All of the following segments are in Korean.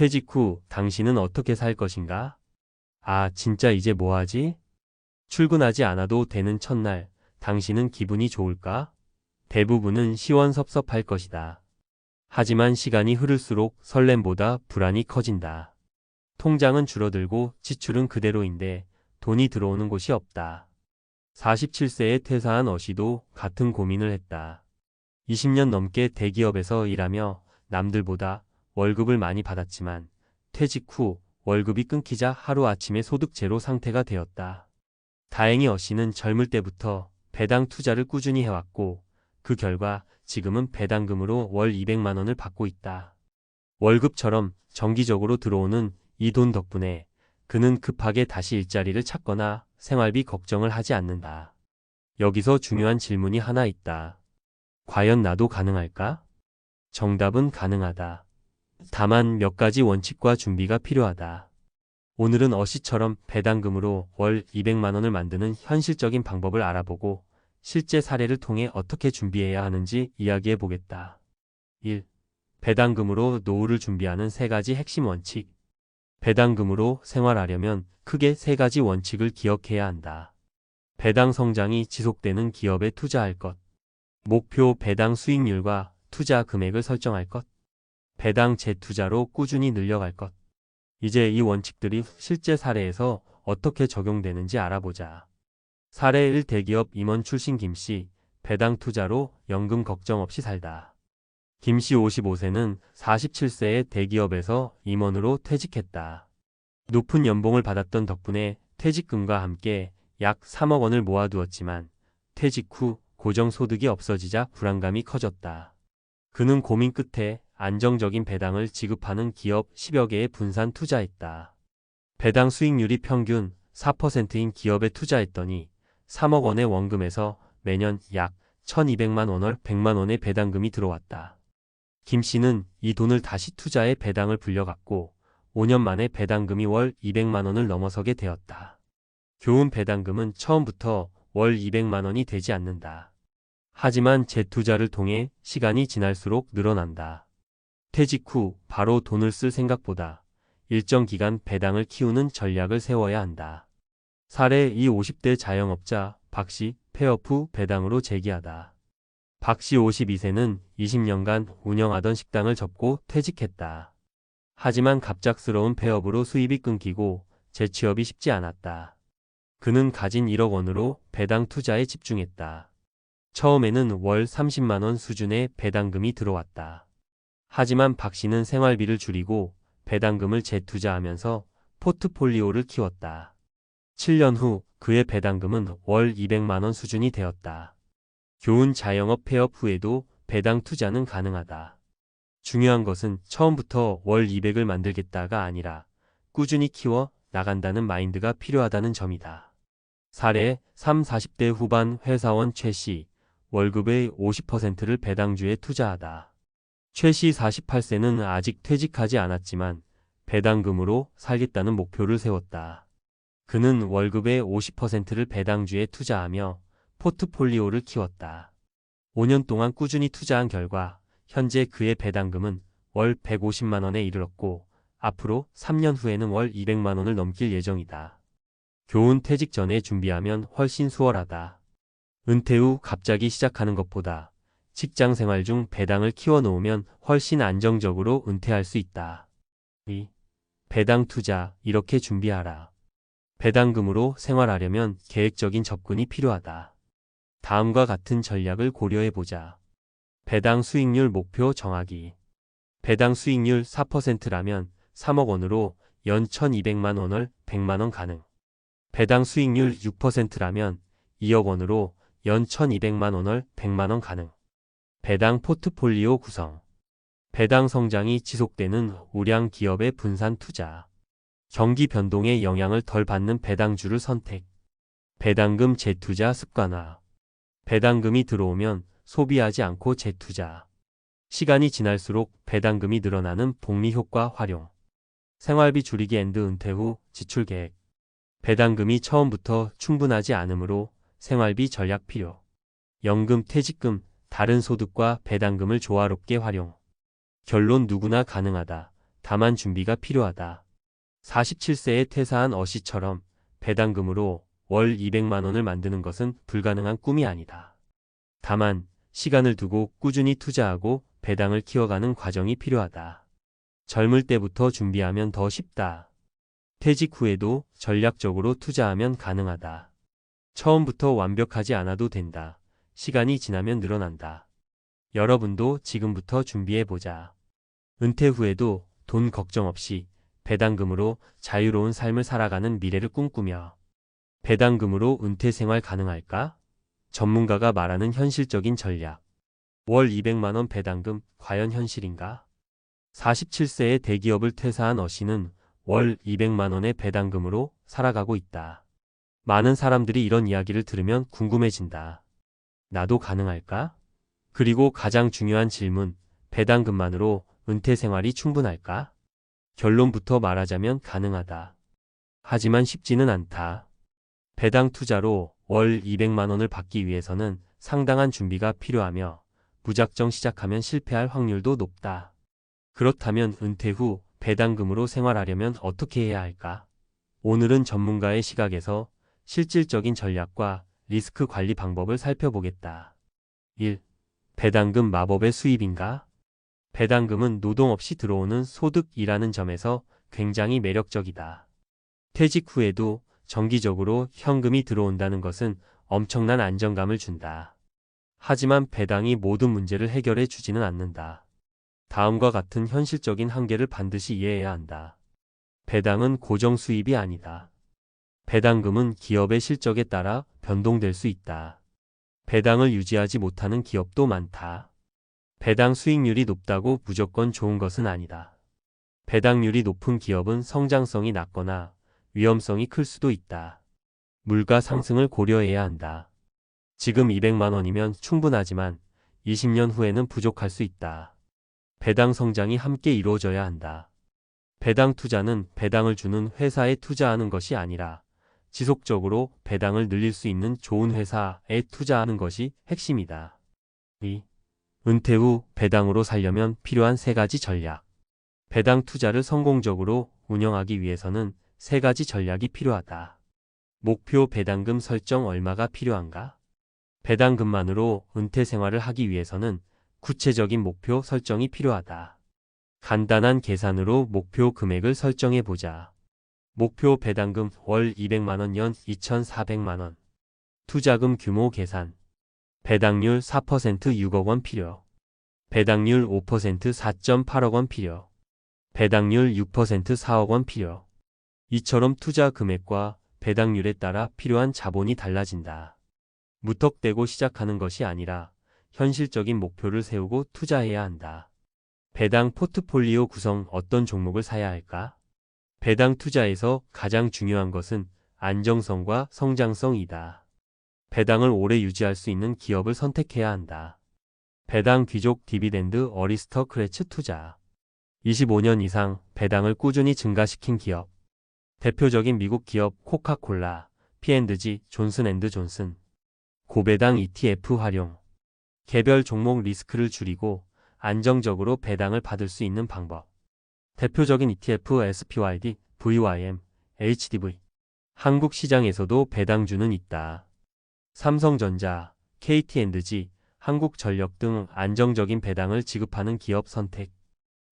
퇴직 후 당신은 어떻게 살 것인가? 아, 진짜 이제 뭐 하지? 출근하지 않아도 되는 첫날, 당신은 기분이 좋을까? 대부분은 시원섭섭할 것이다. 하지만 시간이 흐를수록 설렘보다 불안이 커진다. 통장은 줄어들고 지출은 그대로인데 돈이 들어오는 곳이 없다. 47세에 퇴사한 어시도 같은 고민을 했다. 20년 넘게 대기업에서 일하며 남들보다 월급을 많이 받았지만 퇴직 후 월급이 끊기자 하루아침에 소득 제로 상태가 되었다. 다행히 어씨는 젊을 때부터 배당 투자를 꾸준히 해왔고 그 결과 지금은 배당금으로 월 200만 원을 받고 있다. 월급처럼 정기적으로 들어오는 이 돈 덕분에 그는 급하게 다시 일자리를 찾거나 생활비 걱정을 하지 않는다. 여기서 중요한 질문이 하나 있다. 과연 나도 가능할까? 정답은 가능하다. 다만 몇 가지 원칙과 준비가 필요하다. 오늘은 어시처럼 배당금으로 월 200만 원을 만드는 현실적인 방법을 알아보고 실제 사례를 통해 어떻게 준비해야 하는지 이야기해 보겠다. 1. 배당금으로 노후를 준비하는 3가지 핵심 원칙. 배당금으로 생활하려면 크게 3가지 원칙을 기억해야 한다. 배당 성장이 지속되는 기업에 투자할 것. 목표 배당 수익률과 투자 금액을 설정할 것. 배당 재투자로 꾸준히 늘려갈 것. 이제 이 원칙들이 실제 사례에서 어떻게 적용되는지 알아보자. 사례 1. 대기업 임원 출신 김씨, 배당 투자로 연금 걱정 없이 살다. 김씨 55세는 47세에 대기업에서 임원으로 퇴직했다. 높은 연봉을 받았던 덕분에 퇴직금과 함께 약 3억 원을 모아두었지만 퇴직 후 고정소득이 없어지자 불안감이 커졌다. 그는 고민 끝에 안정적인 배당을 지급하는 기업 10여 개에 분산 투자했다. 배당 수익률이 평균 4%인 기업에 투자했더니 3억 원의 원금에서 매년 약 1200만 원월 100만 원의 배당금이 들어왔다. 김 씨는 이 돈을 다시 투자해 배당을 불려갔고 5년 만에 배당금이 월 200만 원을 넘어서게 되었다. 교훈 배당금은 처음부터 월 200만 원이 되지 않는다. 하지만 재투자를 통해 시간이 지날수록 늘어난다. 퇴직 후 바로 돈을 쓸 생각보다 일정 기간 배당을 키우는 전략을 세워야 한다. 사례 2. 50대 자영업자 박씨 폐업 후 배당으로 재기하다. 박씨 52세는 20년간 운영하던 식당을 접고 퇴직했다. 하지만 갑작스러운 폐업으로 수입이 끊기고 재취업이 쉽지 않았다. 그는 가진 1억 원으로 배당 투자에 집중했다. 처음에는 월 30만 원 수준의 배당금이 들어왔다. 하지만 박 씨는 생활비를 줄이고 배당금을 재투자하면서 포트폴리오를 키웠다. 7년 후 그의 배당금은 월 200만 원 수준이 되었다. 교훈 자영업 폐업 후에도 배당 투자는 가능하다. 중요한 것은 처음부터 월 200을 만들겠다가 아니라 꾸준히 키워 나간다는 마인드가 필요하다는 점이다. 사례 3. 40대 후반 회사원 최 씨, 월급의 50%를 배당주에 투자하다. 최 씨 48세는 아직 퇴직하지 않았지만 배당금으로 살겠다는 목표를 세웠다. 그는 월급의 50%를 배당주에 투자하며 포트폴리오를 키웠다. 5년 동안 꾸준히 투자한 결과 현재 그의 배당금은 월 150만 원에 이르렀고 앞으로 3년 후에는 월 200만 원을 넘길 예정이다. 교훈 퇴직 전에 준비하면 훨씬 수월하다. 은퇴 후 갑자기 시작하는 것보다 직장 생활 중 배당을 키워놓으면 훨씬 안정적으로 은퇴할 수 있다. 2. 배당 투자 이렇게 준비하라. 배당금으로 생활하려면 계획적인 접근이 필요하다. 다음과 같은 전략을 고려해보자. 배당 수익률 목표 정하기. 배당 수익률 4%라면 3억 원으로 연 1200만 원을 100만 원 가능. 배당 수익률 6%라면 2억 원으로 연 1200만 원을 100만 원 가능. 배당 포트폴리오 구성. 배당 성장이 지속되는 우량 기업의 분산 투자. 경기 변동에 영향을 덜 받는 배당주를 선택. 배당금 재투자 습관화. 배당금이 들어오면 소비하지 않고 재투자. 시간이 지날수록 배당금이 늘어나는 복리 효과 활용. 생활비 줄이기 앤드 은퇴 후 지출 계획. 배당금이 처음부터 충분하지 않으므로 생활비 전략 필요. 연금, 퇴직금, 다른 소득과 배당금을 조화롭게 활용. 결론 누구나 가능하다. 다만 준비가 필요하다. 47세에 퇴사한 어씨처럼 배당금으로 월 200만 원을 만드는 것은 불가능한 꿈이 아니다. 다만 시간을 두고 꾸준히 투자하고 배당을 키워가는 과정이 필요하다. 젊을 때부터 준비하면 더 쉽다. 퇴직 후에도 전략적으로 투자하면 가능하다. 처음부터 완벽하지 않아도 된다. 시간이 지나면 늘어난다. 여러분도 지금부터 준비해보자. 은퇴 후에도 돈 걱정 없이 배당금으로 자유로운 삶을 살아가는 미래를 꿈꾸며 배당금으로 은퇴 생활 가능할까? 전문가가 말하는 현실적인 전략. 월 200만 원 배당금 과연 현실인가? 47세에 대기업을 퇴사한 어씨는 월 200만 원의 배당금으로 살아가고 있다. 많은 사람들이 이런 이야기를 들으면 궁금해진다. 나도 가능할까? 그리고 가장 중요한 질문, 배당금만으로 은퇴 생활이 충분할까? 결론부터 말하자면 가능하다. 하지만 쉽지는 않다. 배당 투자로 월 200만 원을 받기 위해서는 상당한 준비가 필요하며 무작정 시작하면 실패할 확률도 높다. 그렇다면 은퇴 후 배당금으로 생활하려면 어떻게 해야 할까? 오늘은 전문가의 시각에서 실질적인 전략과 리스크 관리 방법을 살펴보겠다. 1. 배당금 마법의 수입인가? 배당금은 노동 없이 들어오는 소득이라는 점에서 굉장히 매력적이다. 퇴직 후에도 정기적으로 현금이 들어온다는 것은 엄청난 안정감을 준다. 하지만 배당이 모든 문제를 해결해 주지는 않는다. 다음과 같은 현실적인 한계를 반드시 이해해야 한다. 배당은 고정 수입이 아니다. 배당금은 기업의 실적에 따라 변동될 수 있다. 배당을 유지하지 못하는 기업도 많다. 배당 수익률이 높다고 무조건 좋은 것은 아니다. 배당률이 높은 기업은 성장성이 낮거나 위험성이 클 수도 있다. 물가 상승을 고려해야 한다. 지금 200만 원이면 충분하지만 20년 후에는 부족할 수 있다. 배당 성장이 함께 이루어져야 한다. 배당 투자는 배당을 주는 회사에 투자하는 것이 아니라 지속적으로 배당을 늘릴 수 있는 좋은 회사에 투자하는 것이 핵심이다. 2. 은퇴 후 배당으로 살려면 필요한 3가지 전략. 배당 투자를 성공적으로 운영하기 위해서는 3가지 전략이 필요하다. 목표 배당금 설정. 얼마가 필요한가? 배당금만으로 은퇴 생활을 하기 위해서는 구체적인 목표 설정이 필요하다. 간단한 계산으로 목표 금액을 설정해 보자. 목표 배당금 월 200만 원, 연 2,400만 원. 투자금 규모 계산. 배당률 4% 6억 원 필요. 배당률 5% 4.8억 원 필요. 배당률 6% 4억 원 필요. 이처럼 투자 금액과 배당률에 따라 필요한 자본이 달라진다. 무턱대고 시작하는 것이 아니라 현실적인 목표를 세우고 투자해야 한다. 배당 포트폴리오 구성. 어떤 종목을 사야 할까? 배당 투자에서 가장 중요한 것은 안정성과 성장성이다. 배당을 오래 유지할 수 있는 기업을 선택해야 한다. 배당 귀족 디비덴드 어리스터크래츠 투자. 25년 이상 배당을 꾸준히 증가시킨 기업. 대표적인 미국 기업 코카콜라, P&G, 존슨앤드존슨. 고배당 ETF 활용. 개별 종목 리스크를 줄이고 안정적으로 배당을 받을 수 있는 방법. 대표적인 ETF SPYD, VYM, HDV. 한국 시장에서도 배당주는 있다. 삼성전자, KT&G, 한국전력 등 안정적인 배당을 지급하는 기업 선택.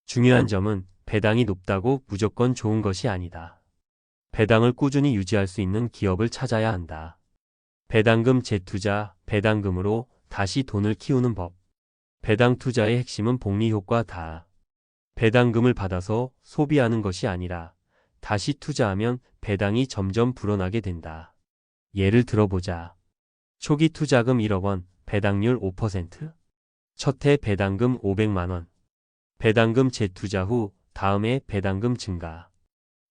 중요한 점은 배당이 높다고 무조건 좋은 것이 아니다. 배당을 꾸준히 유지할 수 있는 기업을 찾아야 한다. 배당금 재투자, 배당금으로 다시 돈을 키우는 법. 배당 투자의 핵심은 복리 효과다. 배당금을 받아서 소비하는 것이 아니라 다시 투자하면 배당이 점점 불어나게 된다. 예를 들어보자. 초기 투자금 1억 원, 배당률 5%. 첫 해 배당금 500만 원. 배당금 재투자 후 다음 해 배당금 증가.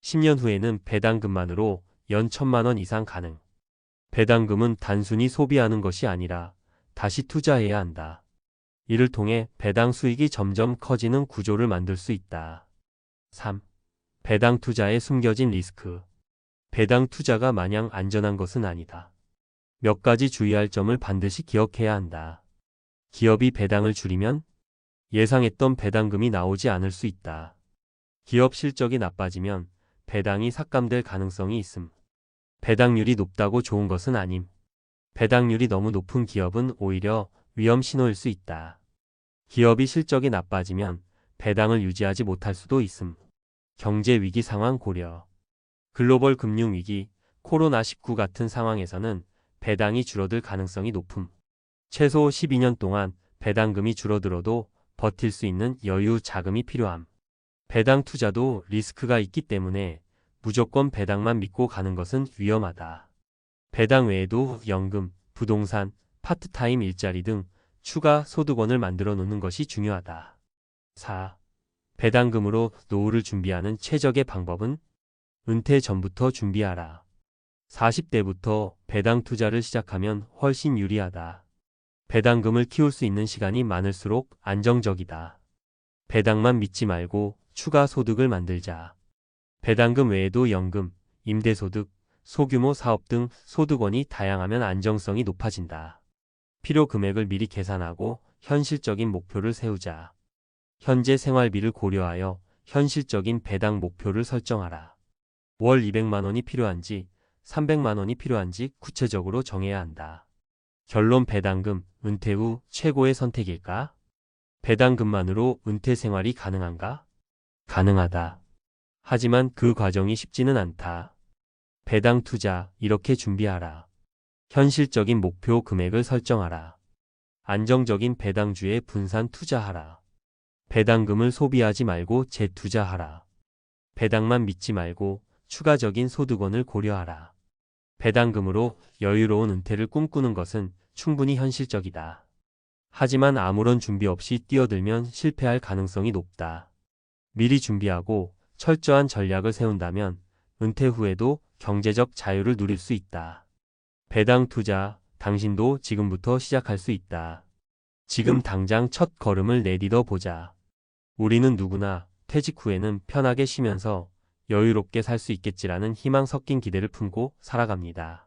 10년 후에는 배당금만으로 연 1,000만 원 이상 가능. 배당금은 단순히 소비하는 것이 아니라 다시 투자해야 한다. 이를 통해 배당 수익이 점점 커지는 구조를 만들 수 있다. 3. 배당 투자에 숨겨진 리스크. 배당 투자가 마냥 안전한 것은 아니다. 몇 가지 주의할 점을 반드시 기억해야 한다. 기업이 배당을 줄이면 예상했던 배당금이 나오지 않을 수 있다. 기업 실적이 나빠지면 배당이 삭감될 가능성이 있음. 배당률이 높다고 좋은 것은 아님. 배당률이 너무 높은 기업은 오히려 위험 신호일 수 있다. 기업이 실적이 나빠지면 배당을 유지하지 못할 수도 있음. 경제 위기 상황 고려. 글로벌 금융 위기, 코로나19 같은 상황에서는 배당이 줄어들 가능성이 높음. 최소 12년 동안 배당금이 줄어들어도 버틸 수 있는 여유 자금이 필요함. 배당 투자도 리스크가 있기 때문에 무조건 배당만 믿고 가는 것은 위험하다. 배당 외에도 연금, 부동산, 파트타임 일자리 등 추가 소득원을 만들어 놓는 것이 중요하다. 4. 배당금으로 노후를 준비하는 최적의 방법은 은퇴 전부터 준비하라. 40대부터 배당 투자를 시작하면 훨씬 유리하다. 배당금을 키울 수 있는 시간이 많을수록 안정적이다. 배당만 믿지 말고 추가 소득을 만들자. 배당금 외에도 연금, 임대소득, 소규모 사업 등 소득원이 다양하면 안정성이 높아진다. 필요 금액을 미리 계산하고 현실적인 목표를 세우자. 현재 생활비를 고려하여 현실적인 배당 목표를 설정하라. 월 200만 원이 필요한지 300만 원이 필요한지 구체적으로 정해야 한다. 결론 배당금, 은퇴 후 최고의 선택일까? 배당금만으로 은퇴 생활이 가능한가? 가능하다. 하지만 그 과정이 쉽지는 않다. 배당 투자, 이렇게 준비하라. 현실적인 목표 금액을 설정하라. 안정적인 배당주에 분산 투자하라. 배당금을 소비하지 말고 재투자하라. 배당만 믿지 말고 추가적인 소득원을 고려하라. 배당금으로 여유로운 은퇴를 꿈꾸는 것은 충분히 현실적이다. 하지만 아무런 준비 없이 뛰어들면 실패할 가능성이 높다. 미리 준비하고 철저한 전략을 세운다면 은퇴 후에도 경제적 자유를 누릴 수 있다. 배당 투자, 당신도 지금부터 시작할 수 있다. 지금 당장 첫 걸음을 내딛어 보자. 우리는 누구나 퇴직 후에는 편하게 쉬면서 여유롭게 살 수 있겠지라는 희망 섞인 기대를 품고 살아갑니다.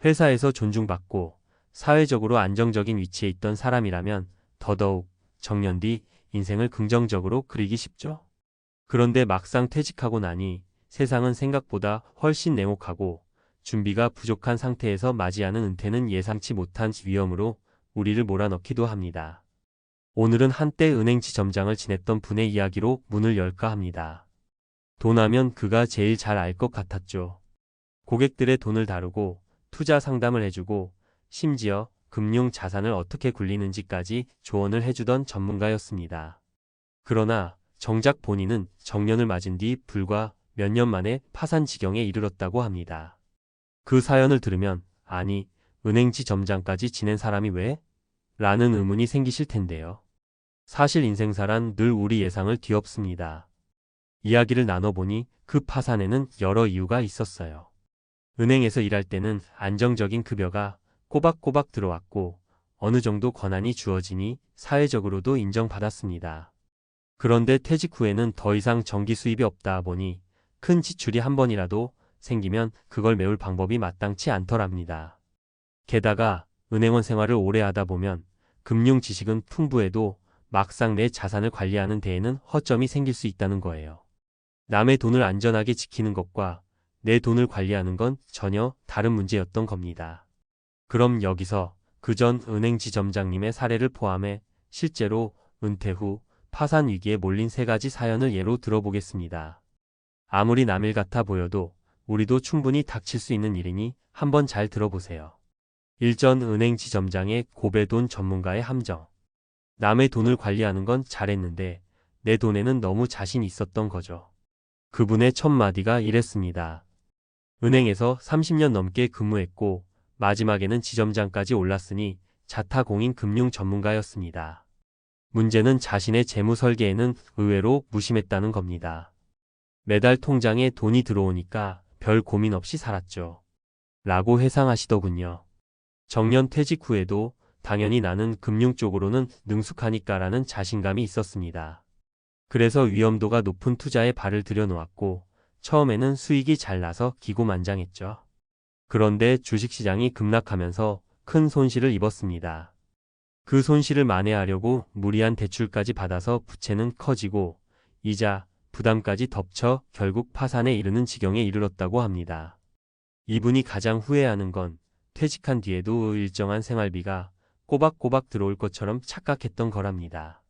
회사에서 존중받고 사회적으로 안정적인 위치에 있던 사람이라면 더더욱 정년 뒤 인생을 긍정적으로 그리기 쉽죠. 그런데 막상 퇴직하고 나니 세상은 생각보다 훨씬 냉혹하고 준비가 부족한 상태에서 맞이하는 은퇴는 예상치 못한 위험으로 우리를 몰아넣기도 합니다. 오늘은 한때 은행 지점장을 지냈던 분의 이야기로 문을 열까 합니다. 돈 하면 그가 제일 잘 알 것 같았죠. 고객들의 돈을 다루고 투자 상담을 해주고 심지어 금융 자산을 어떻게 굴리는지까지 조언을 해주던 전문가였습니다. 그러나 정작 본인은 정년을 맞은 뒤 불과 몇 년 만에 파산 지경에 이르렀다고 합니다. 그 사연을 들으면 아니, 은행지 점장까지 지낸 사람이 왜? 라는 의문이 생기실 텐데요. 사실 인생사란 늘 우리 예상을 뒤엎습니다. 이야기를 나눠보니 그 파산에는 여러 이유가 있었어요. 은행에서 일할 때는 안정적인 급여가 꼬박꼬박 들어왔고 어느 정도 권한이 주어지니 사회적으로도 인정받았습니다. 그런데 퇴직 후에는 더 이상 정기 수입이 없다 보니 큰 지출이 한 번이라도 생기면 그걸 메울 방법이 마땅치 않더랍니다. 게다가 은행원 생활을 오래 하다 보면 금융 지식은 풍부해도 막상 내 자산을 관리하는 데에는 허점이 생길 수 있다는 거예요. 남의 돈을 안전하게 지키는 것과 내 돈을 관리하는 건 전혀 다른 문제였던 겁니다. 그럼 여기서 그전 은행지 점장님의 사례를 포함해 실제로 은퇴 후 파산 위기에 몰린 3가지 사연을 예로 들어보겠습니다. 아무리 남일 같아 보여도 우리도 충분히 닥칠 수 있는 일이니 한번 잘 들어보세요. 1전 은행지 점장의 고배돈 전문가의 함정. 남의 돈을 관리하는 건 잘했는데 내 돈에는 너무 자신 있었던 거죠. 그분의 첫 마디가 이랬습니다. 은행에서 30년 넘게 근무했고 마지막에는 지점장까지 올랐으니 자타공인 금융 전문가였습니다. 문제는 자신의 재무 설계에는 의외로 무심했다는 겁니다. 매달 통장에 돈이 들어오니까 별 고민 없이 살았죠. 라고 회상하시더군요. 정년 퇴직 후에도 당연히 나는 금융 쪽으로는 능숙하니까라는 자신감이 있었습니다. 그래서 위험도가 높은 투자에 발을 들여놓았고 처음에는 수익이 잘 나서 기고만장했죠. 그런데 주식시장이 급락하면서 큰 손실을 입었습니다. 그 손실을 만회하려고 무리한 대출까지 받아서 부채는 커지고 이자, 부담까지 덮쳐 결국 파산에 이르는 지경에 이르렀다고 합니다. 이분이 가장 후회하는 건 퇴직한 뒤에도 일정한 생활비가 꼬박꼬박 들어올 것처럼 착각했던 거랍니다.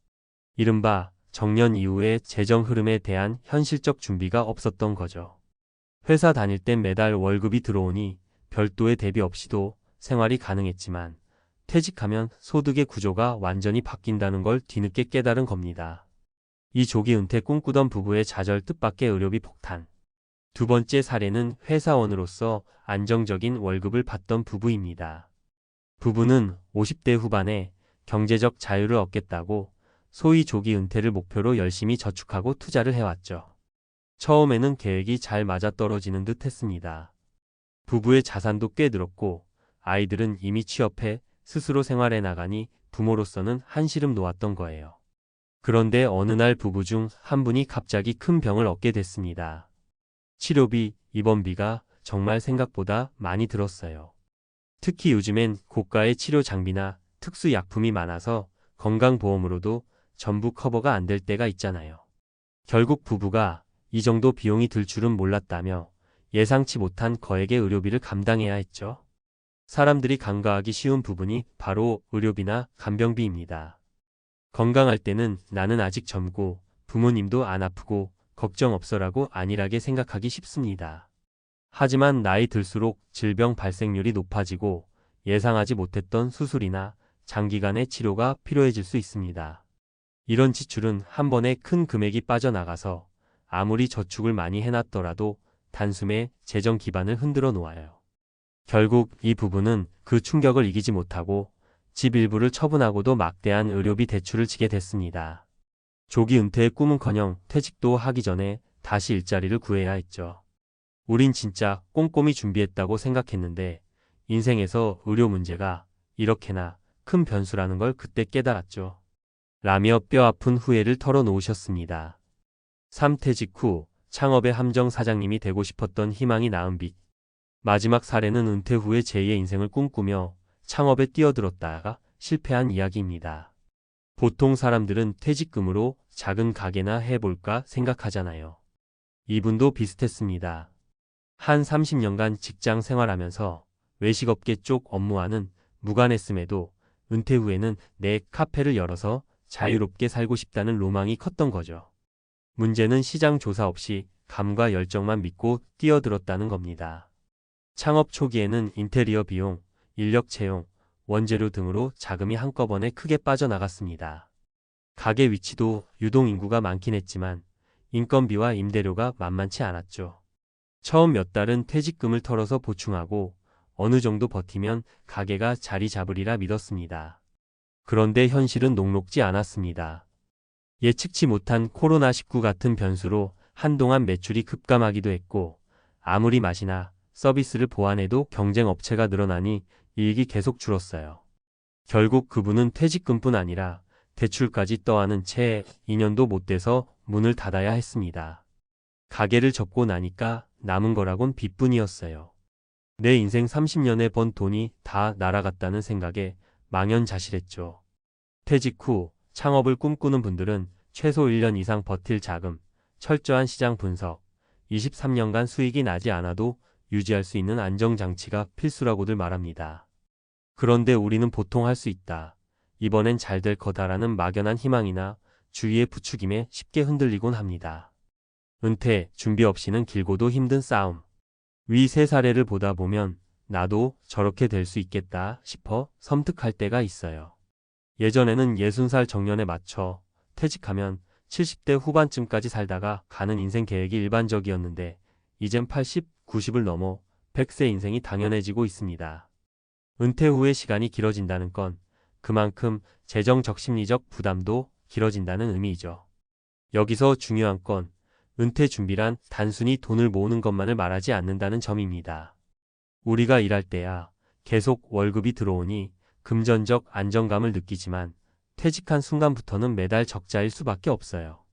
이른바 정년 이후의 재정 흐름에 대한 현실적 준비가 없었던 거죠. 회사 다닐 땐 매달 월급이 들어오니 별도의 대비 없이도 생활이 가능했지만 퇴직하면 소득의 구조가 완전히 바뀐다는 걸 뒤늦게 깨달은 겁니다. 이 조기 은퇴 꿈꾸던 부부의 좌절 뜻밖의 의료비 폭탄. 두 번째 사례는 회사원으로서 안정적인 월급을 받던 부부입니다. 부부는 50대 후반에 경제적 자유를 얻겠다고 소위 조기 은퇴를 목표로 열심히 저축하고 투자를 해왔죠. 처음에는 계획이 잘 맞아떨어지는 듯 했습니다. 부부의 자산도 꽤 늘었고 아이들은 이미 취업해 스스로 생활해 나가니 부모로서는 한시름 놓았던 거예요. 그런데 어느 날 부부 중 한 분이 갑자기 큰 병을 얻게 됐습니다. 치료비, 입원비가 정말 생각보다 많이 들었어요. 특히 요즘엔 고가의 치료 장비나 특수 약품이 많아서 건강보험으로도 전부 커버가 안 될 때가 있잖아요. 결국 부부가 이 정도 비용이 들 줄은 몰랐다며 예상치 못한 거액의 의료비를 감당해야 했죠. 사람들이 간과하기 쉬운 부분이 바로 의료비나 간병비입니다. 건강할 때는 나는 아직 젊고 부모님도 안 아프고 걱정 없어라고 안일하게 생각하기 쉽습니다. 하지만 나이 들수록 질병 발생률이 높아지고 예상하지 못했던 수술이나 장기간의 치료가 필요해질 수 있습니다. 이런 지출은 한 번에 큰 금액이 빠져나가서 아무리 저축을 많이 해놨더라도 단숨에 재정 기반을 흔들어 놓아요. 결국 이 부부는 그 충격을 이기지 못하고 집 일부를 처분하고도 막대한 의료비 대출을 지게 됐습니다. 조기 은퇴의 꿈은커녕 퇴직도 하기 전에 다시 일자리를 구해야 했죠. 우린 진짜 꼼꼼히 준비했다고 생각했는데 인생에서 의료 문제가 이렇게나 큰 변수라는 걸 그때 깨달았죠. 라며 뼈아픈 후회를 털어놓으셨습니다. 3퇴직 후 창업의 함정 사장님이 되고 싶었던 희망이 낳은 빛. 마지막 사례는 은퇴 후에 제2의 인생을 꿈꾸며 창업에 뛰어들었다가 실패한 이야기입니다. 보통 사람들은 퇴직금으로 작은 가게나 해볼까 생각하잖아요. 이분도 비슷했습니다. 한 30년간 직장 생활하면서 외식업계 쪽 업무와는 무관했음에도 은퇴 후에는 내 카페를 열어서 자유롭게 살고 싶다는 로망이 컸던 거죠. 문제는 시장 조사 없이 감과 열정만 믿고 뛰어들었다는 겁니다. 창업 초기에는 인테리어 비용, 인력 채용, 원재료 등으로 자금이 한꺼번에 크게 빠져나갔습니다. 가게 위치도 유동 인구가 많긴 했지만 인건비와 임대료가 만만치 않았죠. 처음 몇 달은 퇴직금을 털어서 보충하고 어느 정도 버티면 가게가 자리 잡으리라 믿었습니다. 그런데 현실은 녹록지 않았습니다. 예측치 못한 코로나19 같은 변수로 한동안 매출이 급감하기도 했고 아무리 맛이나 서비스를 보완해도 경쟁 업체가 늘어나니 이익이 계속 줄었어요. 결국 그분은 퇴직금뿐 아니라 대출까지 떠안은 채 2년도 못 돼서 문을 닫아야 했습니다. 가게를 접고 나니까 남은 거라곤 빚뿐이었어요. 내 인생 30년에 번 돈이 다 날아갔다는 생각에 망연자실했죠. 퇴직 후 창업을 꿈꾸는 분들은 최소 1년 이상 버틸 자금, 철저한 시장 분석, 23년간 수익이 나지 않아도 유지할 수 있는 안정장치가 필수라고들 말합니다. 그런데 우리는 보통 할 수 있다. 이번엔 잘 될 거다라는 막연한 희망이나 주위의 부추김에 쉽게 흔들리곤 합니다. 은퇴, 준비 없이는 길고도 힘든 싸움. 위 세 사례를 보다 보면 나도 저렇게 될 수 있겠다 싶어 섬뜩할 때가 있어요. 예전에는 60살 정년에 맞춰 퇴직하면 70대 후반쯤까지 살다가 가는 인생 계획이 일반적이었는데 이젠 80, 90을 넘어 100세 인생이 당연해지고 있습니다. 은퇴 후의 시간이 길어진다는 건 그만큼 재정적 심리적 부담도 길어진다는 의미이죠. 여기서 중요한 건 은퇴 준비란 단순히 돈을 모으는 것만을 말하지 않는다는 점입니다. 우리가 일할 때야 계속 월급이 들어오니 금전적 안정감을 느끼지만 퇴직한 순간부터는 매달 적자일 수밖에 없어요.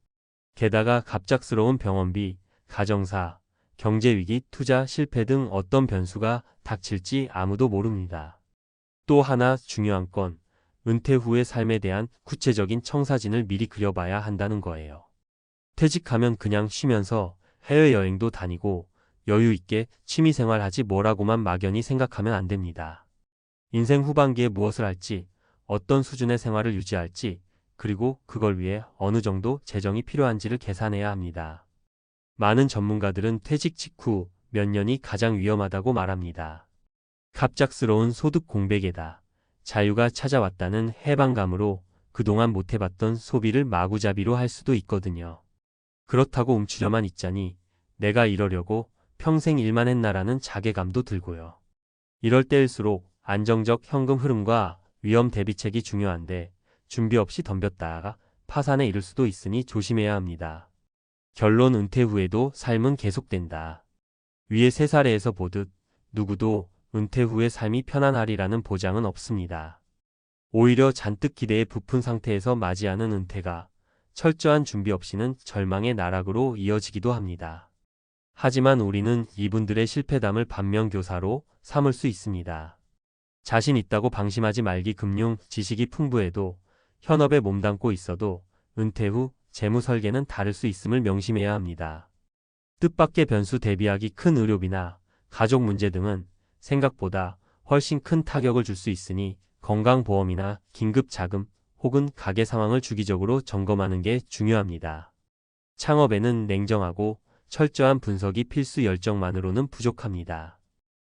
게다가 갑작스러운 병원비, 가정사, 경제위기, 투자 실패 등 어떤 변수가 닥칠지 아무도 모릅니다. 또 하나 중요한 건 은퇴 후의 삶에 대한 구체적인 청사진을 미리 그려봐야 한다는 거예요. 퇴직하면 그냥 쉬면서 해외여행도 다니고 여유 있게 취미생활 하지 뭐라고만 막연히 생각하면 안 됩니다. 인생 후반기에 무엇을 할지, 어떤 수준의 생활을 유지할지, 그리고 그걸 위해 어느 정도 재정이 필요한지를 계산해야 합니다. 많은 전문가들은 퇴직 직후 몇 년이 가장 위험하다고 말합니다. 갑작스러운 소득 공백에다 자유가 찾아왔다는 해방감으로 그동안 못해봤던 소비를 마구잡이로 할 수도 있거든요. 그렇다고 움츠려만 있자니 내가 이러려고 평생 일만 했나라는 자괴감도 들고요. 이럴 때일수록 안정적 현금 흐름과 위험 대비책이 중요한데 준비 없이 덤볐다가 파산에 이를 수도 있으니 조심해야 합니다. 결론 은퇴 후에도 삶은 계속된다. 위에 세 사례에서 보듯 누구도 은퇴 후의 삶이 편안하리라는 보장은 없습니다. 오히려 잔뜩 기대에 부푼 상태에서 맞이하는 은퇴가 철저한 준비 없이는 절망의 나락으로 이어지기도 합니다. 하지만 우리는 이분들의 실패담을 반면교사로 삼을 수 있습니다. 자신 있다고 방심하지 말기. 금융 지식이 풍부해도 현업에 몸담고 있어도 은퇴 후 재무 설계는 다를 수 있음을 명심해야 합니다. 뜻밖의 변수 대비하기. 큰 의료비나 가족 문제 등은 생각보다 훨씬 큰 타격을 줄 수 있으니 건강보험이나 긴급자금 혹은 가계 상황을 주기적으로 점검하는 게 중요합니다. 창업에는 냉정하고 철저한 분석이 필수. 열정만으로는 부족합니다.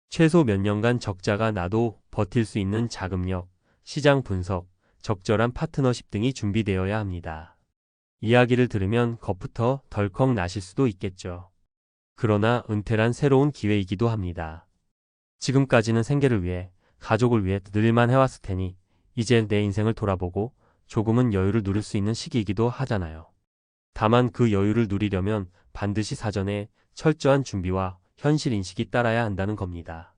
최소 몇 년간 적자가 나도 버틸 수 있는 자금력, 시장 분석, 적절한 파트너십 등이 준비되어야 합니다. 이야기를 들으면 겁부터 덜컥 나실 수도 있겠죠. 그러나 은퇴란 새로운 기회이기도 합니다. 지금까지는 생계를 위해, 가족을 위해 늘만 해왔을 테니 이제 내 인생을 돌아보고 조금은 여유를 누릴 수 있는 시기이기도 하잖아요. 다만 그 여유를 누리려면 반드시 사전에 철저한 준비와 현실 인식이 따라야 한다는 겁니다.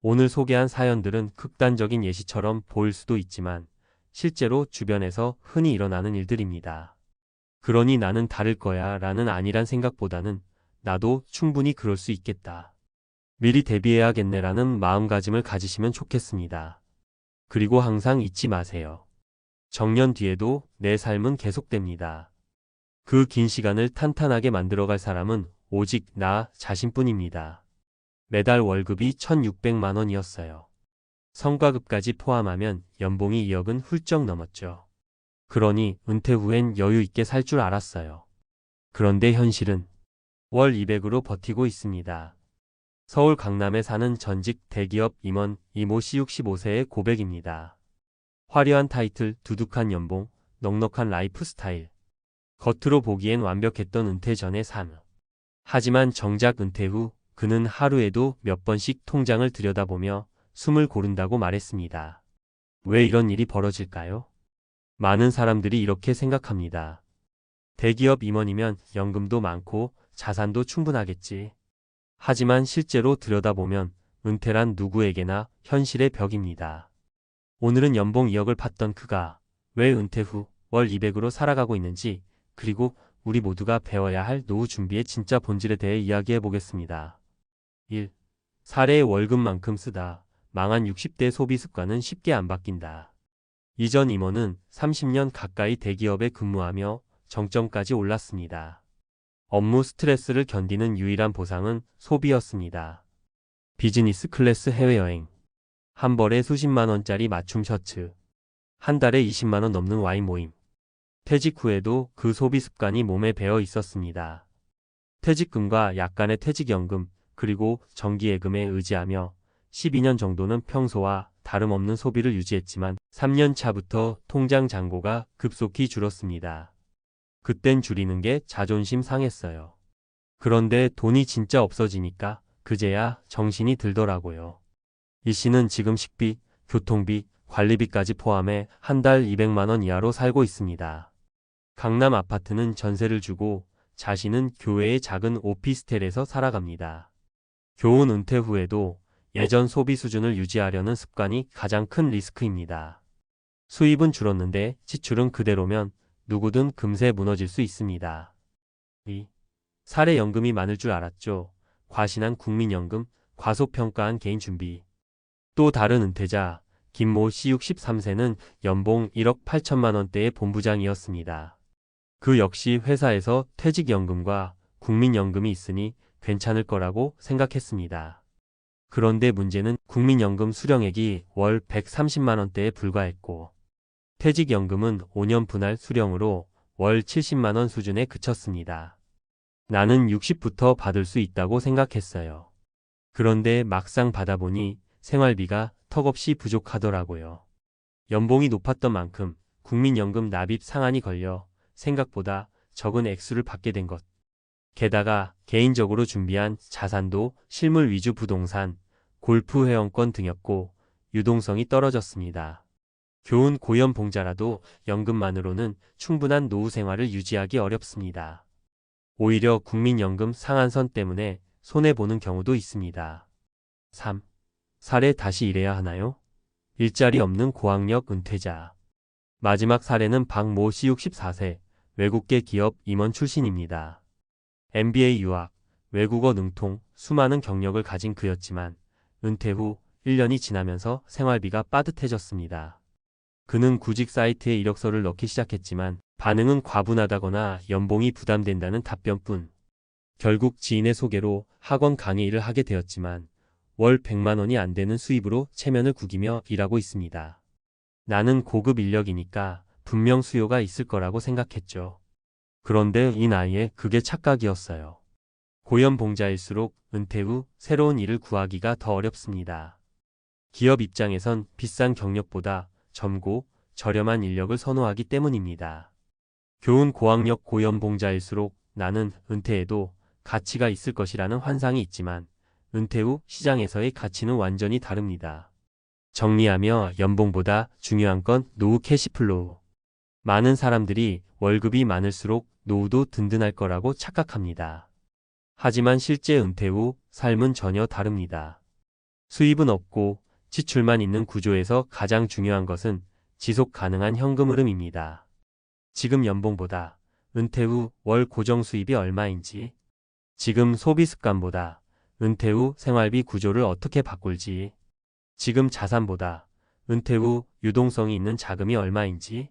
오늘 소개한 사연들은 극단적인 예시처럼 보일 수도 있지만 실제로 주변에서 흔히 일어나는 일들입니다. 그러니 나는 다를 거야 라는 아니란 생각보다는 나도 충분히 그럴 수 있겠다. 미리 대비해야겠네라는 마음가짐을 가지시면 좋겠습니다. 그리고 항상 잊지 마세요. 정년 뒤에도 내 삶은 계속됩니다. 그 긴 시간을 탄탄하게 만들어갈 사람은 오직 나 자신뿐입니다. 매달 월급이 1,600만 원이었어요. 성과급까지 포함하면 연봉이 2억은 훌쩍 넘었죠. 그러니 은퇴 후엔 여유 있게 살 줄 알았어요. 그런데 현실은 월 200으로 버티고 있습니다. 서울 강남에 사는 전직 대기업 임원 이모 씨 65세의 고백입니다. 화려한 타이틀, 두둑한 연봉, 넉넉한 라이프 스타일. 겉으로 보기엔 완벽했던 은퇴 전의 삶. 하지만 정작 은퇴 후 그는 하루에도 몇 번씩 통장을 들여다보며 숨을 고른다고 말했습니다. 왜 이런 일이 벌어질까요? 많은 사람들이 이렇게 생각합니다. 대기업 임원이면 연금도 많고 자산도 충분하겠지. 하지만 실제로 들여다보면 은퇴란 누구에게나 현실의 벽입니다. 오늘은 연봉 2억을 팠던 그가 왜 은퇴 후 월 200으로 살아가고 있는지, 그리고 우리 모두가 배워야 할 노후 준비의 진짜 본질에 대해 이야기해 보겠습니다. 1. 사례의 월급만큼 쓰다. 망한 60대 소비 습관은 쉽게 안 바뀐다. 이전 임원은 30년 가까이 대기업에 근무하며 정점까지 올랐습니다. 업무 스트레스를 견디는 유일한 보상은 소비였습니다. 비즈니스 클래스 해외여행, 한 벌에 수십만 원짜리 맞춤 셔츠, 한 달에 20만 원 넘는 와인 모임. 퇴직 후에도 그 소비 습관이 몸에 배어 있었습니다. 퇴직금과 약간의 퇴직연금, 그리고 정기예금에 의지하며 12년 정도는 평소와 다름없는 소비를 유지했지만 3년 차부터 통장 잔고가 급속히 줄었습니다. 그땐 줄이는 게 자존심 상했어요. 그런데 돈이 진짜 없어지니까 그제야 정신이 들더라고요. 이 씨는 지금 식비, 교통비, 관리비까지 포함해 한 달 200만 원 이하로 살고 있습니다. 강남 아파트는 전세를 주고 자신은 교외의 작은 오피스텔에서 살아갑니다. 교훈: 은퇴 후에도 예전 소비 수준을 유지하려는 습관이 가장 큰 리스크입니다. 수입은 줄었는데 지출은 그대로면 누구든 금세 무너질 수 있습니다. 2. 사례연금이 많을 줄 알았죠. 과신한 국민연금, 과소평가한 개인 준비. 또 다른 은퇴자 김모 씨 63세는 연봉 1억 8천만 원대의 본부장이었습니다. 그 역시 회사에서 퇴직연금과 국민연금이 있으니 괜찮을 거라고 생각했습니다. 그런데 문제는 국민연금 수령액이 월 130만 원대에 불과했고 퇴직연금은 5년 분할 수령으로 월 70만 원 수준에 그쳤습니다. 나는 60부터 받을 수 있다고 생각했어요. 그런데 막상 받아보니 생활비가 턱없이 부족하더라고요. 연봉이 높았던 만큼 국민연금 납입 상한이 걸려 생각보다 적은 액수를 받게 된 것. 게다가 개인적으로 준비한 자산도 실물 위주 부동산, 골프 회원권 등이었고 유동성이 떨어졌습니다. 교훈 고연봉자라도 연금만으로는 충분한 노후 생활을 유지하기 어렵습니다. 오히려 국민연금 상한선 때문에 손해보는 경우도 있습니다. 3. 사례 다시 일해야 하나요? 일자리 없는 고학력 은퇴자. 마지막 사례는 박모 씨 64세, 외국계 기업 임원 출신입니다. MBA 유학, 외국어 능통, 수많은 경력을 가진 그였지만 은퇴 후 1년이 지나면서 생활비가 빠듯해졌습니다. 그는 구직 사이트에 이력서를 넣기 시작했지만 반응은 과분하다거나 연봉이 부담된다는 답변뿐. 결국 지인의 소개로 학원 강의 일을 하게 되었지만 월 100만 원이 안 되는 수입으로 체면을 구기며 일하고 있습니다. 나는 고급 인력이니까 분명 수요가 있을 거라고 생각했죠. 그런데 이 나이에 그게 착각이었어요. 고연봉자일수록 은퇴 후 새로운 일을 구하기가 더 어렵습니다. 기업 입장에선 비싼 경력보다 젊고 저렴한 인력을 선호하기 때문입니다. 교훈 고학력 고연봉자일수록 나는 은퇴에도 가치가 있을 것이라는 환상이 있지만 은퇴 후 시장에서의 가치는 완전히 다릅니다. 정리하며 연봉보다 중요한 건 노후 캐시플로우. 많은 사람들이 월급이 많을수록 노후도 든든할 거라고 착각합니다. 하지만 실제 은퇴 후 삶은 전혀 다릅니다. 수입은 없고 지출만 있는 구조에서 가장 중요한 것은 지속 가능한 현금 흐름입니다. 지금 연봉보다 은퇴 후 월 고정 수입이 얼마인지, 지금 소비 습관보다 은퇴 후 생활비 구조를 어떻게 바꿀지, 지금 자산보다 은퇴 후 유동성이 있는 자금이 얼마인지,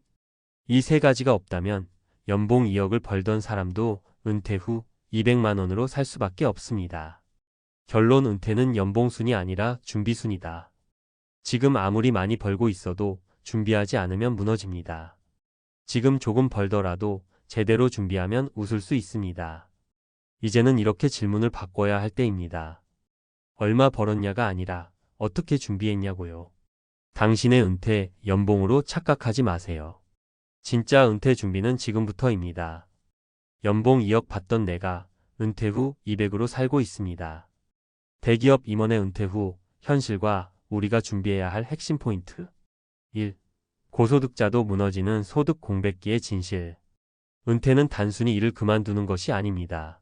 이 세 가지가 없다면 연봉 2억을 벌던 사람도 은퇴 후 200만 원으로 살 수밖에 없습니다. 결론, 은퇴는 연봉순이 아니라 준비순이다. 지금 아무리 많이 벌고 있어도 준비하지 않으면 무너집니다. 지금 조금 벌더라도 제대로 준비하면 웃을 수 있습니다. 이제는 이렇게 질문을 바꿔야 할 때입니다. 얼마 벌었냐가 아니라 어떻게 준비했냐고요. 당신의 은퇴, 연봉으로 착각하지 마세요. 진짜 은퇴 준비는 지금부터입니다. 연봉 2억 받던 내가 은퇴 후 200으로 살고 있습니다. 대기업 임원의 은퇴 후 현실과 우리가 준비해야 할 핵심 포인트. 1. 고소득자도 무너지는 소득 공백기의 진실. 은퇴는 단순히 일을 그만두는 것이 아닙니다.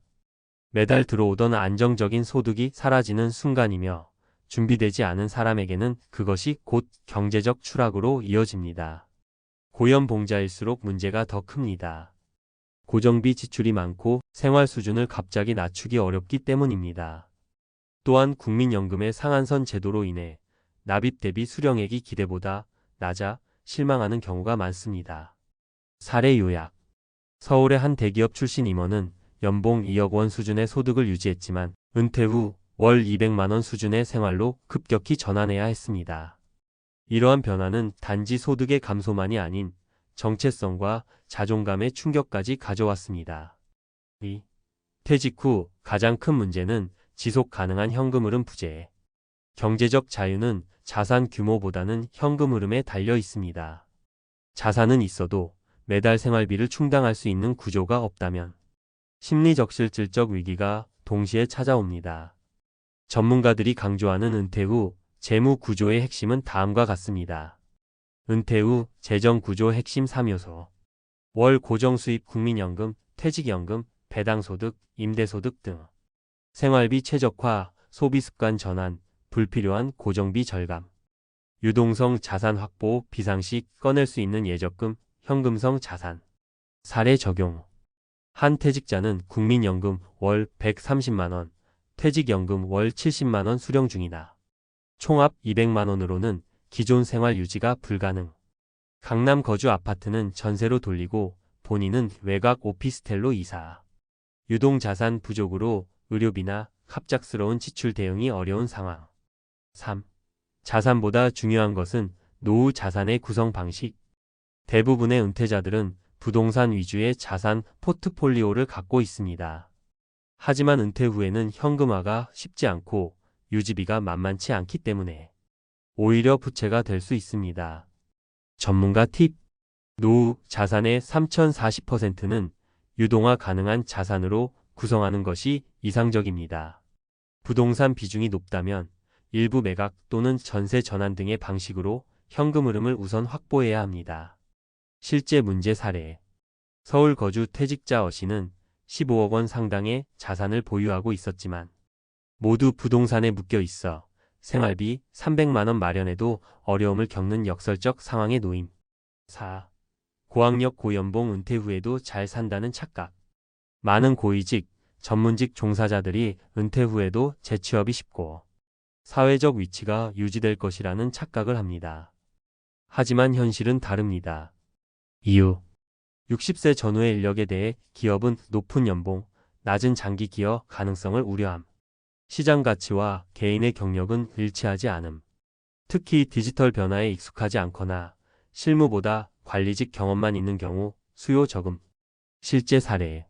매달 들어오던 안정적인 소득이 사라지는 순간이며 준비되지 않은 사람에게는 그것이 곧 경제적 추락으로 이어집니다. 고연봉자일수록 문제가 더 큽니다. 고정비 지출이 많고 생활 수준을 갑자기 낮추기 어렵기 때문입니다. 또한 국민연금의 상한선 제도로 인해 납입 대비 수령액이 기대보다 낮아 실망하는 경우가 많습니다. 사례 요약. 서울의 한 대기업 출신 임원은 연봉 2억 원 수준의 소득을 유지했지만 은퇴 후 월 200만 원 수준의 생활로 급격히 전환해야 했습니다. 이러한 변화는 단지 소득의 감소만이 아닌 정체성과 자존감의 충격까지 가져왔습니다. 2. 퇴직 후 가장 큰 문제는 지속 가능한 현금 흐름 부재. 경제적 자유는 자산 규모보다는 현금 흐름에 달려 있습니다. 자산은 있어도 매달 생활비를 충당할 수 있는 구조가 없다면 심리적 실질적 위기가 동시에 찾아옵니다. 전문가들이 강조하는 은퇴 후 재무 구조의 핵심은 다음과 같습니다. 은퇴 후 재정 구조 핵심 3요소. 월 고정 수입 국민연금, 퇴직연금, 배당소득, 임대소득 등. 생활비 최적화, 소비습관 전환, 불필요한 고정비 절감. 유동성 자산 확보, 비상시 꺼낼 수 있는 예적금, 현금성 자산. 사례 적용. 한 퇴직자는 국민연금 월 130만 원, 퇴직연금 월 70만 원 수령 중이다. 총합 200만 원으로는 기존 생활 유지가 불가능. 강남 거주 아파트는 전세로 돌리고 본인은 외곽 오피스텔로 이사. 유동 자산 부족으로 의료비나 갑작스러운 지출 대응이 어려운 상황. 3. 자산보다 중요한 것은 노후 자산의 구성 방식. 대부분의 은퇴자들은 부동산 위주의 자산 포트폴리오를 갖고 있습니다. 하지만 은퇴 후에는 현금화가 쉽지 않고 유지비가 만만치 않기 때문에 오히려 부채가 될 수 있습니다. 전문가 팁. 노후 자산의 3040%는 유동화 가능한 자산으로 구성하는 것이 이상적입니다. 부동산 비중이 높다면 일부 매각 또는 전세 전환 등의 방식으로 현금 흐름을 우선 확보해야 합니다. 실제 문제 사례. 서울 거주 퇴직자 어씨는 15억 원 상당의 자산을 보유하고 있었지만 모두 부동산에 묶여 있어 생활비 300만 원 마련에도 어려움을 겪는 역설적 상황에 놓임. 4. 고학력 고연봉 은퇴 후에도 잘 산다는 착각. 많은 고위직, 전문직 종사자들이 은퇴 후에도 재취업이 쉽고 사회적 위치가 유지될 것이라는 착각을 합니다. 하지만 현실은 다릅니다. 이유. 60세 전후의 인력에 대해 기업은 높은 연봉, 낮은 장기 기여 가능성을 우려함. 시장 가치와 개인의 경력은 일치하지 않음. 특히 디지털 변화에 익숙하지 않거나 실무보다 관리직 경험만 있는 경우 수요 적음. 실제 사례.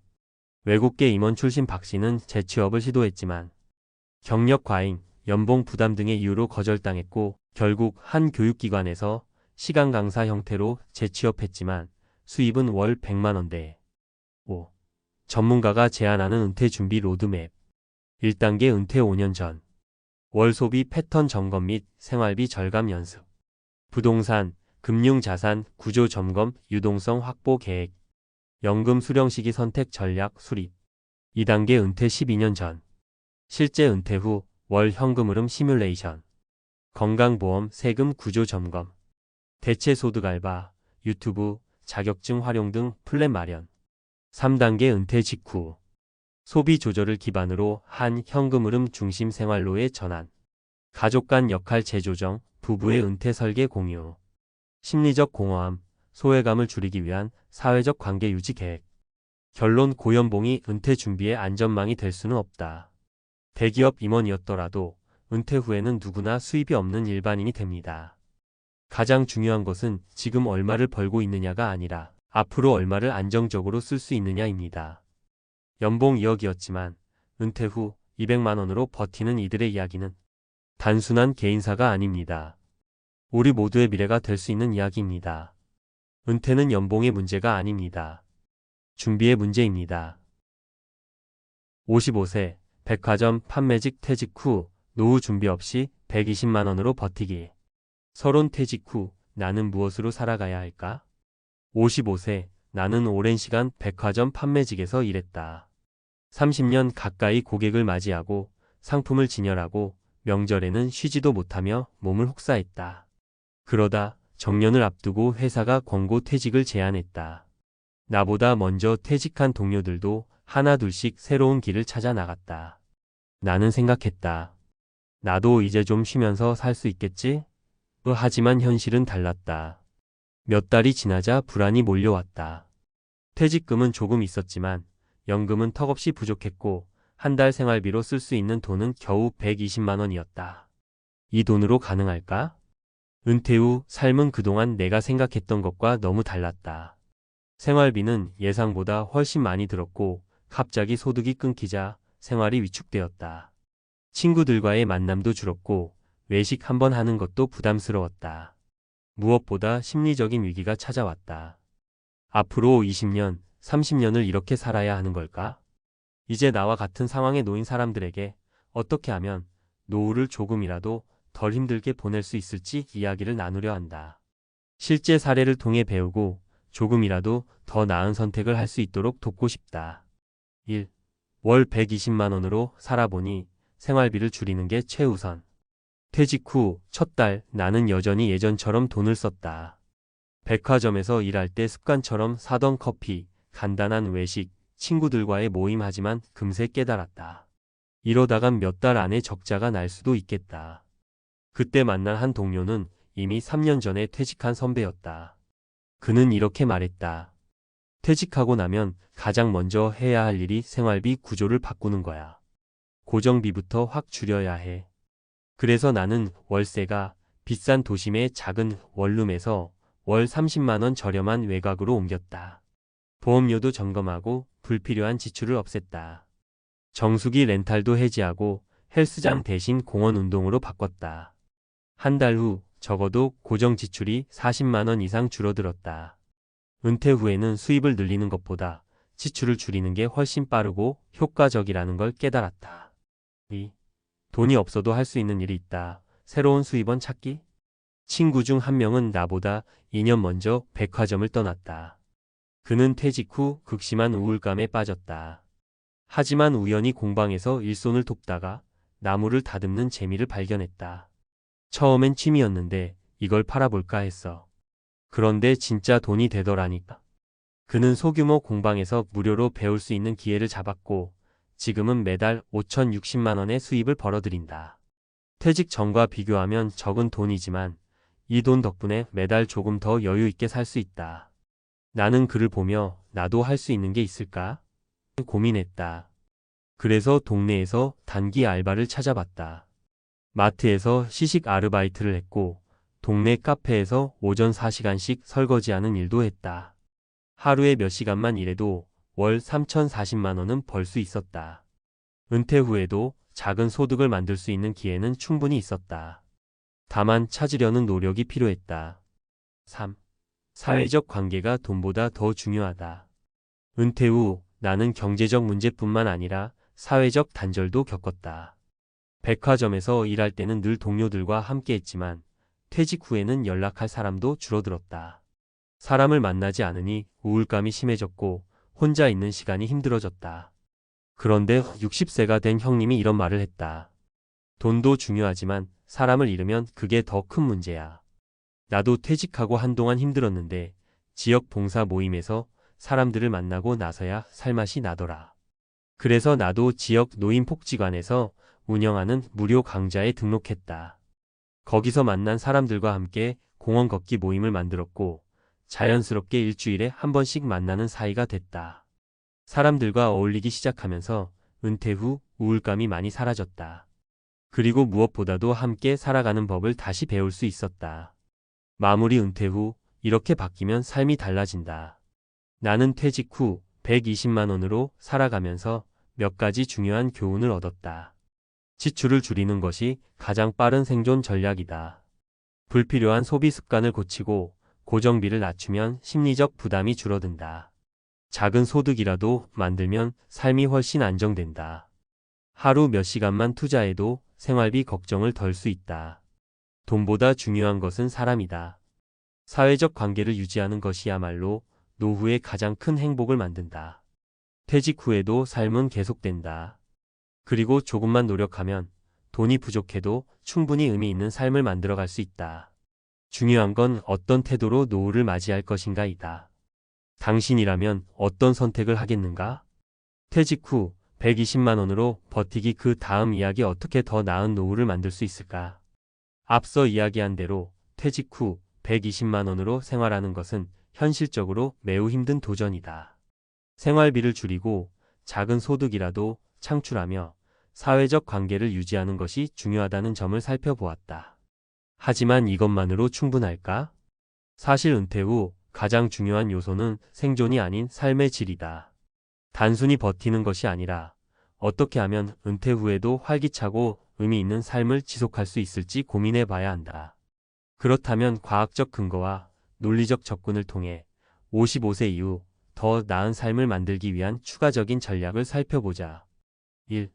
외국계 임원 출신 박 씨는 재취업을 시도했지만 경력 과잉, 연봉 부담 등의 이유로 거절당했고 결국 한 교육기관에서 시간 강사 형태로 재취업했지만 수입은 월 100만 원대. 5. 전문가가 제안하는 은퇴 준비 로드맵. 1단계 은퇴 5년 전. 월 소비 패턴 점검 및 생활비 절감 연습. 부동산, 금융자산 구조 점검 유동성 확보 계획. 연금 수령 시기 선택 전략 수립. 2단계 은퇴 12년 전. 실제 은퇴 후 월 현금 흐름 시뮬레이션. 건강보험 세금 구조 점검. 대체 소득 알바, 유튜브, 자격증 활용 등 플랜 마련. 3단계 은퇴 직후. 소비 조절을 기반으로 한 현금 흐름 중심 생활로의 전환. 가족 간 역할 재조정, 부부의 은퇴 설계 공유. 심리적 공허함, 소외감을 줄이기 위한 사회적 관계 유지 계획. 결론 고연봉이 은퇴 준비의 안전망이 될 수는 없다. 대기업 임원이었더라도 은퇴 후에는 누구나 수입이 없는 일반인이 됩니다. 가장 중요한 것은 지금 얼마를 벌고 있느냐가 아니라 앞으로 얼마를 안정적으로 쓸 수 있느냐입니다. 연봉 2억이었지만 은퇴 후 200만 원으로 버티는 이들의 이야기는 단순한 개인사가 아닙니다. 우리 모두의 미래가 될 수 있는 이야기입니다. 은퇴는 연봉의 문제가 아닙니다. 준비의 문제입니다. 55세 백화점 판매직 퇴직 후 노후 준비 없이 120만 원으로 버티기. 서론 퇴직 후 나는 무엇으로 살아가야 할까? 55세 나는 오랜 시간 백화점 판매직에서 일했다. 30년 가까이 고객을 맞이하고 상품을 진열하고 명절에는 쉬지도 못하며 몸을 혹사했다. 그러다 정년을 앞두고 회사가 권고 퇴직을 제안했다. 나보다 먼저 퇴직한 동료들도 하나 둘씩 새로운 길을 찾아 나갔다. 나는 생각했다. 나도 이제 좀 쉬면서 살 수 있겠지? 하지만 현실은 달랐다. 몇 달이 지나자 불안이 몰려왔다. 퇴직금은 조금 있었지만 연금은 턱없이 부족했고 한 달 생활비로 쓸 수 있는 돈은 겨우 120만 원이었다. 이 돈으로 가능할까? 은퇴 후 삶은 그동안 내가 생각했던 것과 너무 달랐다. 생활비는 예상보다 훨씬 많이 들었고 갑자기 소득이 끊기자 생활이 위축되었다. 친구들과의 만남도 줄었고 외식 한번 하는 것도 부담스러웠다. 무엇보다 심리적인 위기가 찾아왔다. 앞으로 20년, 30년을 이렇게 살아야 하는 걸까? 이제 나와 같은 상황에 놓인 사람들에게 어떻게 하면 노후를 조금이라도 덜 힘들게 보낼 수 있을지 이야기를 나누려 한다. 실제 사례를 통해 배우고 조금이라도 더 나은 선택을 할 수 있도록 돕고 싶다. 1. 월 120만 원으로 살아보니 생활비를 줄이는 게 최우선. 퇴직 후 첫 달 나는 여전히 예전처럼 돈을 썼다. 백화점에서 일할 때 습관처럼 사던 커피, 간단한 외식, 친구들과의 모임 하지만 금세 깨달았다. 이러다간 몇 달 안에 적자가 날 수도 있겠다. 그때 만난 한 동료는 이미 3년 전에 퇴직한 선배였다. 그는 이렇게 말했다. 퇴직하고 나면 가장 먼저 해야 할 일이 생활비 구조를 바꾸는 거야. 고정비부터 확 줄여야 해. 그래서 나는 월세가 비싼 도심의 작은 원룸에서 월 30만 원 저렴한 외곽으로 옮겼다. 보험료도 점검하고 불필요한 지출을 없앴다. 정수기 렌탈도 해지하고 헬스장 대신 공원 운동으로 바꿨다. 한 달 후 적어도 고정 지출이 40만 원 이상 줄어들었다. 은퇴 후에는 수입을 늘리는 것보다 지출을 줄이는 게 훨씬 빠르고 효과적이라는 걸 깨달았다. 돈이 없어도 할 수 있는 일이 있다. 새로운 수입원 찾기? 친구 중 한 명은 나보다 2년 먼저 백화점을 떠났다. 그는 퇴직 후 극심한 우울감에 빠졌다. 하지만 우연히 공방에서 일손을 돕다가 나무를 다듬는 재미를 발견했다. 처음엔 취미였는데 이걸 팔아볼까 했어. 그런데 진짜 돈이 되더라니까. 그는 소규모 공방에서 무료로 배울 수 있는 기회를 잡았고 지금은 매달 5,060만 원의 수입을 벌어들인다. 퇴직 전과 비교하면 적은 돈이지만 이 돈 덕분에 매달 조금 더 여유 있게 살 수 있다. 나는 그를 보며 나도 할 수 있는 게 있을까? 고민했다. 그래서 동네에서 단기 알바를 찾아봤다. 마트에서 시식 아르바이트를 했고 동네 카페에서 오전 4시간씩 설거지하는 일도 했다. 하루에 몇 시간만 일해도 월 3,040만 원은 벌 수 있었다. 은퇴 후에도 작은 소득을 만들 수 있는 기회는 충분히 있었다. 다만 찾으려는 노력이 필요했다. 3. 사회적 관계가 돈보다 더 중요하다. 은퇴 후 나는 경제적 문제뿐만 아니라 사회적 단절도 겪었다. 백화점에서 일할 때는 늘 동료들과 함께 했지만 퇴직 후에는 연락할 사람도 줄어들었다. 사람을 만나지 않으니 우울감이 심해졌고 혼자 있는 시간이 힘들어졌다. 그런데 60세가 된 형님이 이런 말을 했다. 돈도 중요하지만 사람을 잃으면 그게 더 큰 문제야. 나도 퇴직하고 한동안 힘들었는데 지역 봉사 모임에서 사람들을 만나고 나서야 살맛이 나더라. 그래서 나도 지역 노인복지관에서 운영하는 무료 강좌에 등록했다. 거기서 만난 사람들과 함께 공원 걷기 모임을 만들었고 자연스럽게 일주일에 한 번씩 만나는 사이가 됐다. 사람들과 어울리기 시작하면서 은퇴 후 우울감이 많이 사라졌다. 그리고 무엇보다도 함께 살아가는 법을 다시 배울 수 있었다. 마무리 은퇴 후 이렇게 바뀌면 삶이 달라진다. 나는 퇴직 후 120만 원으로 살아가면서 몇 가지 중요한 교훈을 얻었다. 지출을 줄이는 것이 가장 빠른 생존 전략이다. 불필요한 소비 습관을 고치고 고정비를 낮추면 심리적 부담이 줄어든다. 작은 소득이라도 만들면 삶이 훨씬 안정된다. 하루 몇 시간만 투자해도 생활비 걱정을 덜 수 있다. 돈보다 중요한 것은 사람이다. 사회적 관계를 유지하는 것이야말로 노후의 가장 큰 행복을 만든다. 퇴직 후에도 삶은 계속된다. 그리고 조금만 노력하면 돈이 부족해도 충분히 의미 있는 삶을 만들어갈 수 있다. 중요한 건 어떤 태도로 노후를 맞이할 것인가이다. 당신이라면 어떤 선택을 하겠는가? 퇴직 후 120만 원으로 버티기 그 다음 이야기 어떻게 더 나은 노후를 만들 수 있을까? 앞서 이야기한 대로 퇴직 후 120만 원으로 생활하는 것은 현실적으로 매우 힘든 도전이다. 생활비를 줄이고 작은 소득이라도 창출하며 사회적 관계를 유지하는 것이 중요하다는 점을 살펴보았다. 하지만 이것만으로 충분할까? 사실 은퇴 후 가장 중요한 요소는 생존이 아닌 삶의 질이다. 단순히 버티는 것이 아니라 어떻게 하면 은퇴 후에도 활기차고 의미 있는 삶을 지속할 수 있을지 고민해 봐야 한다. 그렇다면 과학적 근거와 논리적 접근을 통해 55세 이후 더 나은 삶을 만들기 위한 추가적인 전략을 살펴보자. 1.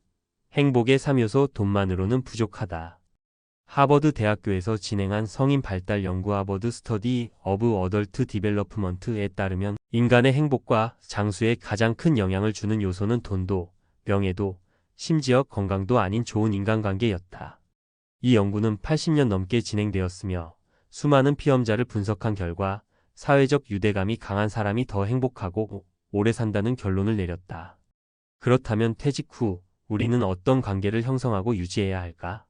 행복의 3요소 돈만으로는 부족하다. 하버드 대학교에서 진행한 성인 발달 연구 하버드 스터디 오브 어덜트 디벨로프먼트에 따르면 인간의 행복과 장수에 가장 큰 영향을 주는 요소는 돈도, 명예도, 심지어 건강도 아닌 좋은 인간관계였다. 이 연구는 80년 넘게 진행되었으며 수많은 피험자를 분석한 결과 사회적 유대감이 강한 사람이 더 행복하고 오래 산다는 결론을 내렸다. 그렇다면 퇴직 후 우리는 어떤 관계를 형성하고 유지해야 할까?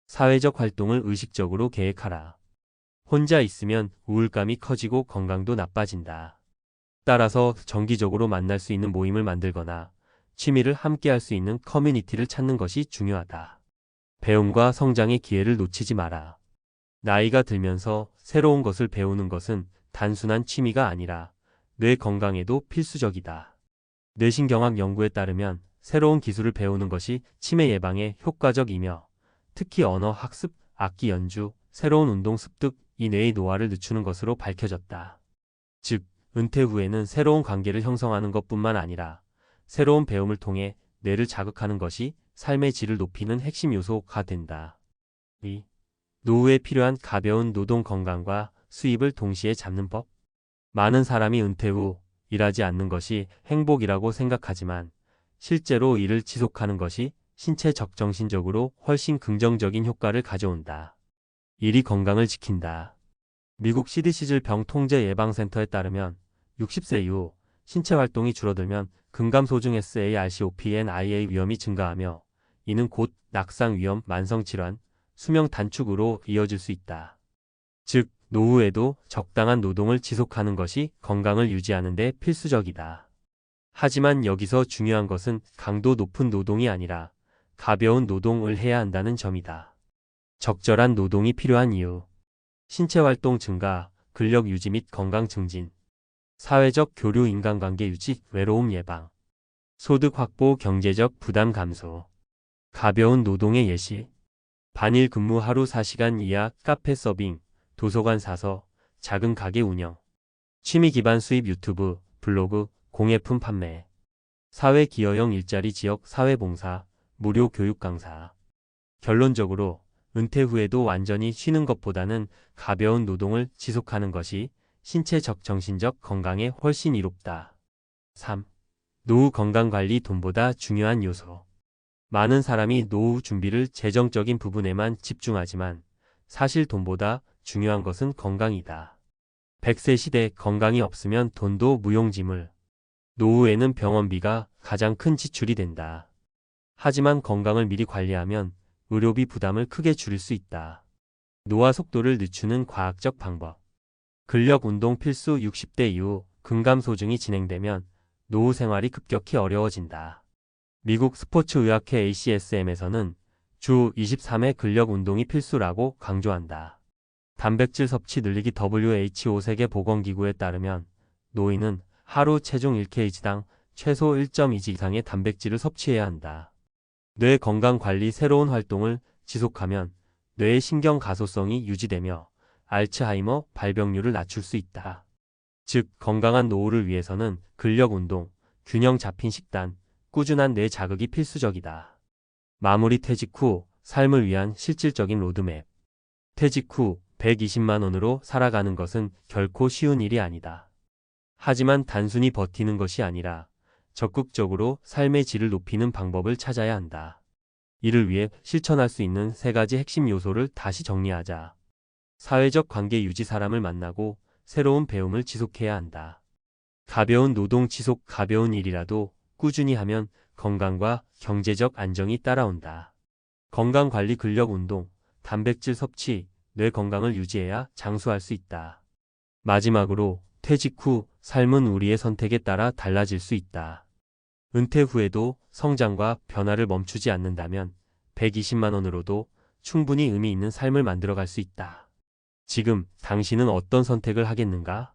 사회적 활동을 의식적으로 계획하라. 혼자 있으면 우울감이 커지고 건강도 나빠진다. 따라서 정기적으로 만날 수 있는 모임을 만들거나 취미를 함께 할 수 있는 커뮤니티를 찾는 것이 중요하다. 배움과 성장의 기회를 놓치지 마라. 나이가 들면서 새로운 것을 배우는 것은 단순한 취미가 아니라 뇌 건강에도 필수적이다. 뇌신경학 연구에 따르면 새로운 기술을 배우는 것이 치매 예방에 효과적이며 특히 언어 학습, 악기 연주, 새로운 운동 습득, 이 뇌의 노화를 늦추는 것으로 밝혀졌다. 즉, 은퇴 후에는 새로운 관계를 형성하는 것뿐만 아니라 새로운 배움을 통해 뇌를 자극하는 것이 삶의 질을 높이는 핵심 요소가 된다. 2. 노후에 필요한 가벼운 노동 건강과 수입을 동시에 잡는 법. 많은 사람이 은퇴 후 일하지 않는 것이 행복이라고 생각하지만 실제로 일을 지속하는 것이 신체적 정신적으로 훨씬 긍정적인 효과를 가져온다. 일이 건강을 지킨다. 미국 CDC 질병통제예방센터에 따르면 60세 이후 신체 활동이 줄어들면 근감소증 SARCOPNIA 위험이 증가하며 이는 곧 낙상 위험, 만성질환, 수명 단축으로 이어질 수 있다. 즉, 노후에도 적당한 노동을 지속하는 것이 건강을 유지하는 데 필수적이다. 하지만 여기서 중요한 것은 강도 높은 노동이 아니라 가벼운 노동을 해야 한다는 점이다. 적절한 노동이 필요한 이유. 신체 활동 증가, 근력 유지 및 건강 증진, 사회적 교류 인간관계 유지, 외로움 예방, 소득 확보 경제적 부담 감소, 가벼운 노동의 예시, 반일 근무 하루 4시간 이하 카페 서빙, 도서관 사서, 작은 가게 운영, 취미 기반 수입 유튜브, 블로그, 공예품 판매, 사회 기여형 일자리 지역 사회봉사, 무료 교육 강사. 결론적으로 은퇴 후에도 완전히 쉬는 것보다는 가벼운 노동을 지속하는 것이 신체적 정신적 건강에 훨씬 이롭다. 3. 노후 건강관리 돈보다 중요한 요소. 많은 사람이 노후 준비를 재정적인 부분에만 집중하지만 사실 돈보다 중요한 것은 건강이다. 100세 시대 건강이 없으면 돈도 무용지물. 노후에는 병원비가 가장 큰 지출이 된다. 하지만 건강을 미리 관리하면 의료비 부담을 크게 줄일 수 있다. 노화 속도를 늦추는 과학적 방법. 근력 운동 필수. 60대 이후 근감소증이 진행되면 노후 생활이 급격히 어려워진다. 미국 스포츠의학회 ACSM에서는 주 23회 근력 운동이 필수라고 강조한다. 단백질 섭취 늘리기. WHO 세계보건기구에 따르면 노인은 하루 체중 1kg당 최소 1.2g 이상의 단백질을 섭취해야 한다. 뇌 건강 관리. 새로운 활동을 지속하면 뇌의 신경 가소성이 유지되며 알츠하이머 발병률을 낮출 수 있다. 즉, 건강한 노후를 위해서는 근력 운동, 균형 잡힌 식단, 꾸준한 뇌 자극이 필수적이다. 마무리. 퇴직 후 삶을 위한 실질적인 로드맵. 퇴직 후 120만 원으로 살아가는 것은 결코 쉬운 일이 아니다. 하지만 단순히 버티는 것이 아니라 적극적으로 삶의 질을 높이는 방법을 찾아야 한다. 이를 위해 실천할 수 있는 3가지 핵심 요소를 다시 정리하자. 사회적 관계 유지. 사람을 만나고 새로운 배움을 지속해야 한다. 가벼운 노동 지속. 가벼운 일이라도 꾸준히 하면 건강과 경제적 안정이 따라온다. 건강관리. 근력 운동, 단백질 섭취, 뇌 건강을 유지해야 장수할 수 있다. 마지막으로 퇴직 후 삶은 우리의 선택에 따라 달라질 수 있다. 은퇴 후에도 성장과 변화를 멈추지 않는다면 120만 원으로도 충분히 의미 있는 삶을 만들어갈 수 있다. 지금 당신은 어떤 선택을 하겠는가?